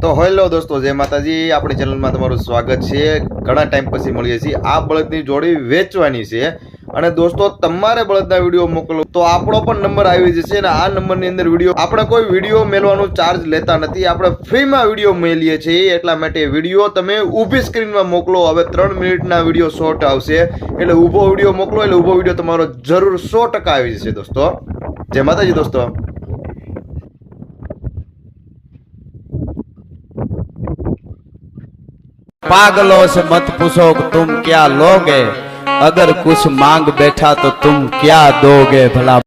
તો હેલો દોસ્તો, જય માતાજી। આપણી ચેનલમાં તમારું સ્વાગત છે। ઘણા ટાઈમ પછી મળીએ છીએ। આ બળદની જોડી વેચવાની છે અને દોસ્તો તમારે બળદના વિડીયો મોકલો તો આપણો પણ નંબર આવી જશે અને આ નંબરની અંદર વિડીયો આપણે કોઈ વિડીયો મેળવાનો ચાર્જ લેતા નથી। આપણે ફ્રીમાં વિડીયો મેલીએ છીએ। એટલા માટે વિડીયો તમે ઊભી સ્ક્રીનમાં મોકલો। હવે 3 મિનિટના વિડીયો શોર્ટ આવશે એટલે ઊભો વિડીયો મોકલો એટલે ઊભો વિડીયો તમારો જરૂર 100% આવી જશે દોસ્તો। જય માતાજી દોસ્તો। पागलों से मत पूछो कि तुम क्या लोगे, अगर कुछ मांग बैठा तो तुम क्या दोगे भला।